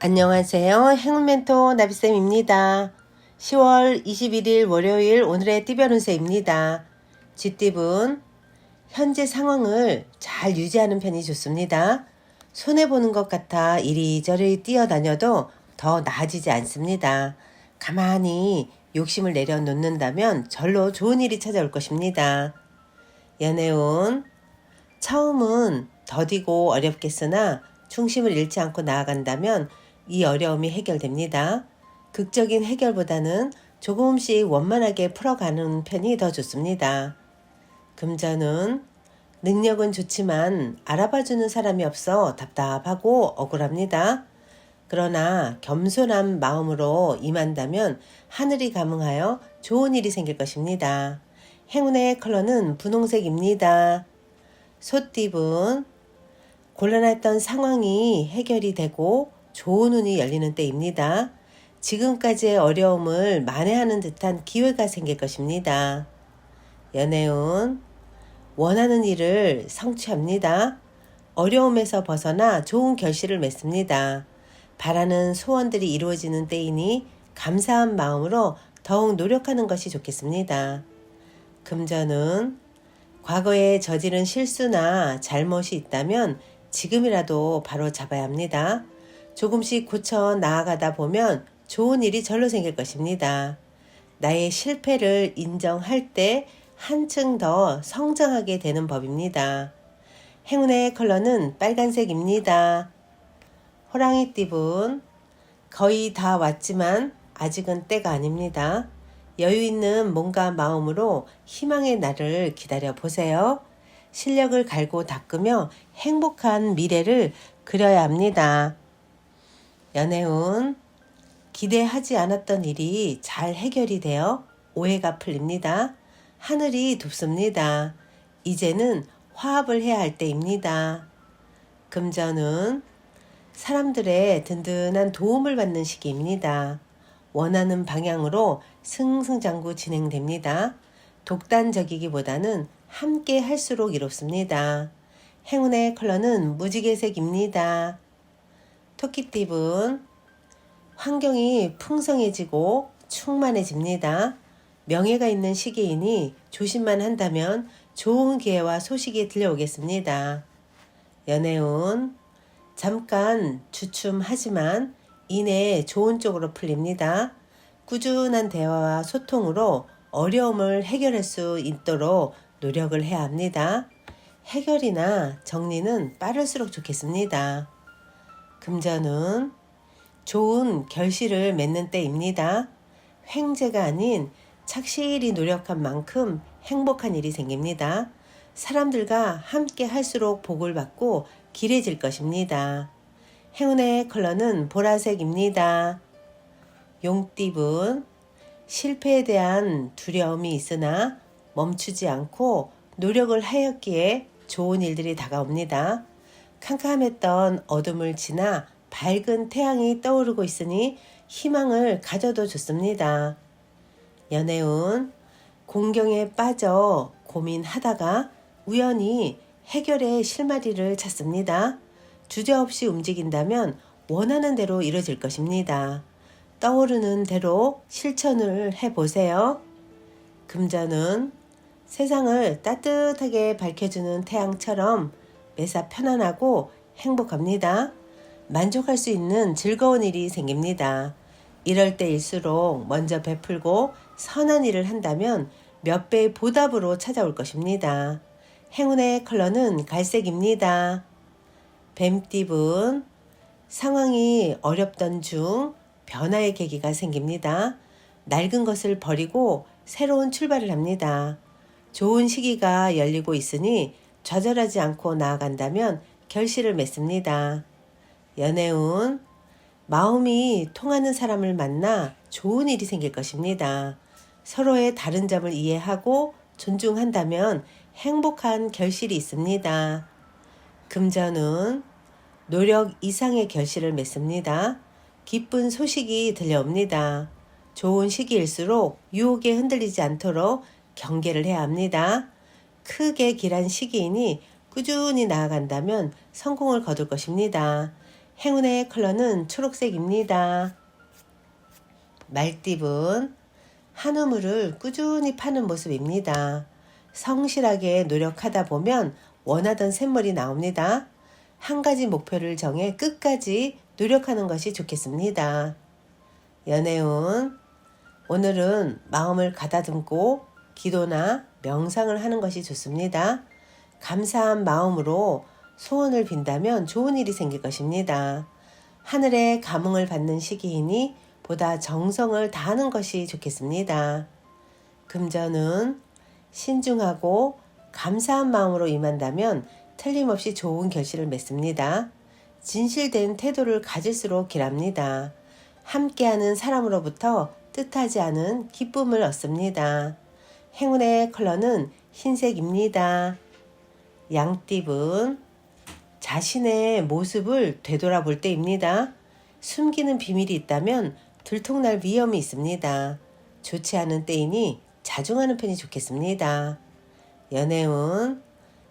안녕하세요. 행운멘토 나비쌤입니다. 10월 21일 월요일 오늘의 띠별 운세입니다. 쥐띠분 현재 상황을 잘 유지하는 편이 좋습니다. 손해보는 것 같아 이리저리 뛰어다녀도 더 나아지지 않습니다. 가만히 욕심을 내려놓는다면 절로 좋은 일이 찾아올 것입니다. 연애운 처음은 더디고 어렵겠으나 중심을 잃지 않고 나아간다면 이 어려움이 해결됩니다. 극적인 해결보다는 조금씩 원만하게 풀어가는 편이 더 좋습니다. 금전은 능력은 좋지만 알아봐주는 사람이 없어 답답하고 억울합니다. 그러나 겸손한 마음으로 임한다면 하늘이 감응하여 좋은 일이 생길 것입니다. 행운의 컬러는 분홍색입니다. 소띠분 곤란했던 상황이 해결이 되고 좋은 운이 열리는 때입니다. 지금까지의 어려움을 만회하는 듯한 기회가 생길 것입니다. 연애운 원하는 일을 성취합니다. 어려움에서 벗어나 좋은 결실을 맺습니다. 바라는 소원들이 이루어지는 때이니 감사한 마음으로 더욱 노력하는 것이 좋겠습니다. 금전은 과거에 저지른 실수나 잘못이 있다면 지금이라도 바로 잡아야 합니다. 조금씩 고쳐 나아가다 보면 좋은 일이 절로 생길 것입니다. 나의 실패를 인정할 때 한층 더 성장하게 되는 법입니다. 행운의 컬러는 빨간색입니다. 호랑이띠분 거의 다 왔지만 아직은 때가 아닙니다. 여유 있는 몸과 마음으로 희망의 날을 기다려 보세요. 실력을 갈고 닦으며 행복한 미래를 그려야 합니다. 연애운 기대하지 않았던 일이 잘 해결이 되어 오해가 풀립니다. 하늘이 돕습니다. 이제는 화합을 해야 할 때입니다. 금전은 사람들의 든든한 도움을 받는 시기입니다. 원하는 방향으로 승승장구 진행됩니다. 독단적이기보다는 함께 할수록 이롭습니다. 행운의 컬러는 무지개색입니다. 토끼띠분 환경이 풍성해지고 충만해집니다. 명예가 있는 시기이니 조심만 한다면 좋은 기회와 소식이 들려오겠습니다. 연애운 잠깐 주춤하지만 이내 좋은 쪽으로 풀립니다. 꾸준한 대화와 소통으로 어려움을 해결할 수 있도록 노력을 해야 합니다. 해결이나 정리는 빠를수록 좋겠습니다. 금전은 좋은 결실을 맺는 때입니다. 횡재가 아닌 착실히 노력한 만큼 행복한 일이 생깁니다. 사람들과 함께 할수록 복을 받고 길해질 것입니다. 행운의 컬러는 보라색입니다. 용띠분 실패에 대한 두려움이 있으나 멈추지 않고 노력을 하였기에 좋은 일들이 다가옵니다. 캄캄했던 어둠을 지나 밝은 태양이 떠오르고 있으니 희망을 가져도 좋습니다. 연애운 공경에 빠져 고민하다가 우연히 해결의 실마리를 찾습니다. 주저없이 움직인다면 원하는 대로 이루어질 것입니다. 떠오르는 대로 실천을 해보세요. 금전은 세상을 따뜻하게 밝혀주는 태양처럼 매사 편안하고 행복합니다. 만족할 수 있는 즐거운 일이 생깁니다. 이럴 때일수록 먼저 베풀고 선한 일을 한다면 몇 배의 보답으로 찾아올 것입니다. 행운의 컬러는 갈색입니다. 뱀띠분 상황이 어렵던 중 변화의 계기가 생깁니다. 낡은 것을 버리고 새로운 출발을 합니다. 좋은 시기가 열리고 있으니 좌절하지 않고 나아간다면 결실을 맺습니다. 연애운 마음이 통하는 사람을 만나 좋은 일이 생길 것입니다. 서로의 다른 점을 이해하고 존중한다면 행복한 결실이 있습니다. 금전은 노력 이상의 결실을 맺습니다. 기쁜 소식이 들려옵니다. 좋은 시기일수록 유혹에 흔들리지 않도록 경계를 해야 합니다. 크게 길한 시기이니 꾸준히 나아간다면 성공을 거둘 것입니다. 행운의 컬러는 초록색입니다. 말띠분, 한우물을 꾸준히 파는 모습입니다. 성실하게 노력하다 보면 원하던 샘물이 나옵니다. 한 가지 목표를 정해 끝까지 노력하는 것이 좋겠습니다. 연애운, 오늘은 마음을 가다듬고 기도나 명상을 하는 것이 좋습니다. 감사한 마음으로 소원을 빈다면 좋은 일이 생길 것입니다. 하늘의 감흥을 받는 시기이니 보다 정성을 다하는 것이 좋겠습니다. 금전은 신중하고 감사한 마음으로 임한다면 틀림없이 좋은 결실을 맺습니다. 진실된 태도를 가질수록 길합니다. 함께하는 사람으로부터 뜻하지 않은 기쁨을 얻습니다. 행운의 컬러는 흰색입니다. 양띠분, 자신의 모습을 되돌아볼 때입니다. 숨기는 비밀이 있다면 들통날 위험이 있습니다. 좋지 않은 때이니 자중하는 편이 좋겠습니다. 연애운,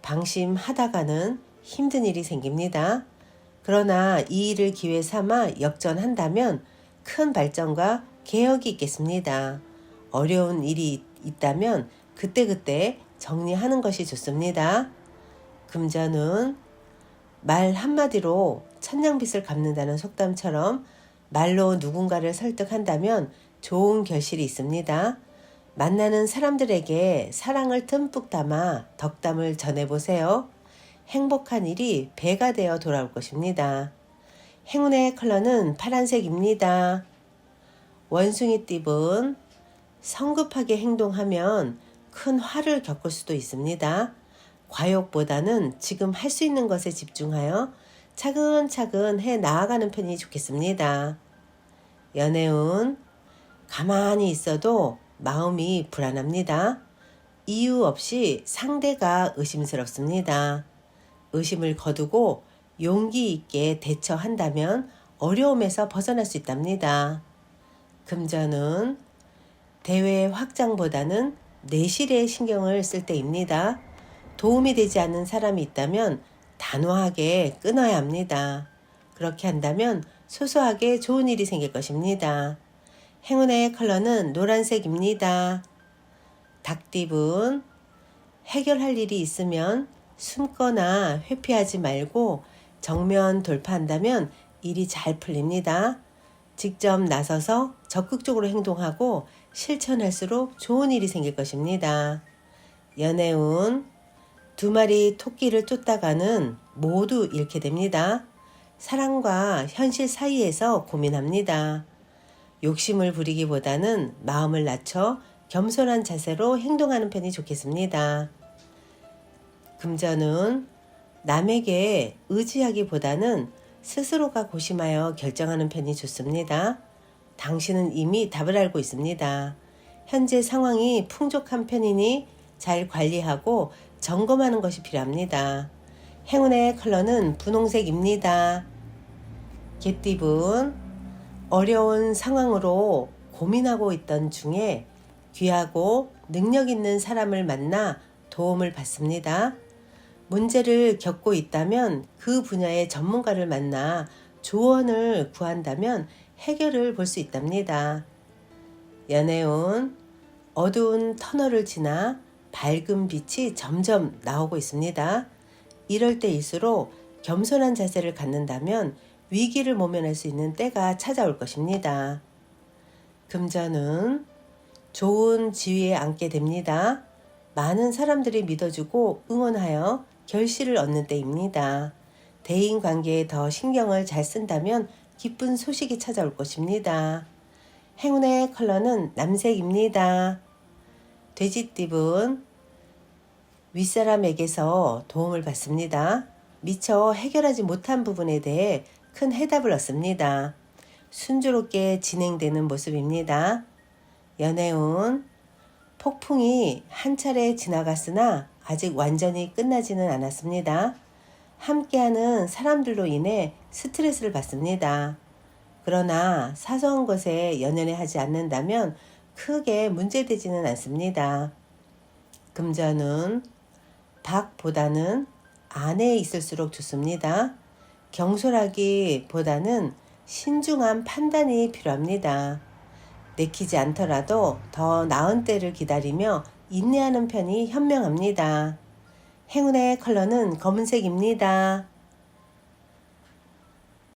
방심하다가는 힘든 일이 생깁니다. 그러나 이 일을 기회 삼아 역전한다면 큰 발전과 개혁이 있겠습니다. 어려운 일이 있다면 그때그때 정리하는 것이 좋습니다. 금전은 말 한마디로 천냥빚을 갚는다는 속담처럼 말로 누군가를 설득한다면 좋은 결실이 있습니다. 만나는 사람들에게 사랑을 듬뿍 담아 덕담을 전해보세요. 행복한 일이 배가 되어 돌아올 것입니다. 행운의 컬러는 파란색입니다. 원숭이띠분, 성급하게 행동하면 큰 화를 겪을 수도 있습니다. 과욕보다는 지금 할 수 있는 것에 집중하여 차근차근 해 나아가는 편이 좋겠습니다. 연애운, 가만히 있어도 마음이 불안합니다. 이유 없이 상대가 의심스럽습니다. 의심을 거두고 용기 있게 대처한다면 어려움에서 벗어날 수 있답니다. 금전은 대외 확장보다는 내실에 신경을 쓸 때입니다. 도움이 되지 않는 사람이 있다면 단호하게 끊어야 합니다. 그렇게 한다면 소소하게 좋은 일이 생길 것입니다. 행운의 컬러는 노란색입니다. 닭띠분, 해결할 일이 있으면 숨거나 회피하지 말고 정면 돌파한다면 일이 잘 풀립니다. 직접 나서서 적극적으로 행동하고 실천할수록 좋은 일이 생길 것입니다. 연애운, 두 마리 토끼를 쫓다가는 모두 잃게 됩니다. 사랑과 현실 사이에서 고민합니다. 욕심을 부리기보다는 마음을 낮춰 겸손한 자세로 행동하는 편이 좋겠습니다. 금전은 남에게 의지하기보다는 스스로가 고심하여 결정하는 편이 좋습니다. 당신은 이미 답을 알고 있습니다. 현재 상황이 풍족한 편이니 잘 관리하고 점검하는 것이 필요합니다. 행운의 컬러는 분홍색입니다. 개띠분, 어려운 상황으로 고민하고 있던 중에 귀하고 능력 있는 사람을 만나 도움을 받습니다. 문제를 겪고 있다면 그 분야의 전문가를 만나 조언을 구한다면 해결을 볼 수 있답니다. 연애운, 어두운 터널을 지나 밝은 빛이 점점 나오고 있습니다. 이럴 때일수록 겸손한 자세를 갖는다면 위기를 모면할 수 있는 때가 찾아올 것입니다. 금전은 좋은 지위에 앉게 됩니다. 많은 사람들이 믿어주고 응원하여 결실을 얻는 때입니다. 대인관계에 더 신경을 잘 쓴다면 기쁜 소식이 찾아올 것입니다. 행운의 컬러는 남색입니다. 돼지띠분, 윗사람에게서 도움을 받습니다. 미처 해결하지 못한 부분에 대해 큰 해답을 얻습니다. 순조롭게 진행되는 모습입니다. 연애운, 폭풍이 한 차례 지나갔으나 아직 완전히 끝나지는 않았습니다. 함께하는 사람들로 인해 스트레스를 받습니다. 그러나 사소한 것에 연연해 하지 않는다면 크게 문제되지는 않습니다. 금전은 박보다는 안에 있을수록 좋습니다. 경솔하기보다는 신중한 판단이 필요합니다. 내키지 않더라도 더 나은 때를 기다리며 인내하는 편이 현명합니다. 행운의 컬러는 검은색입니다.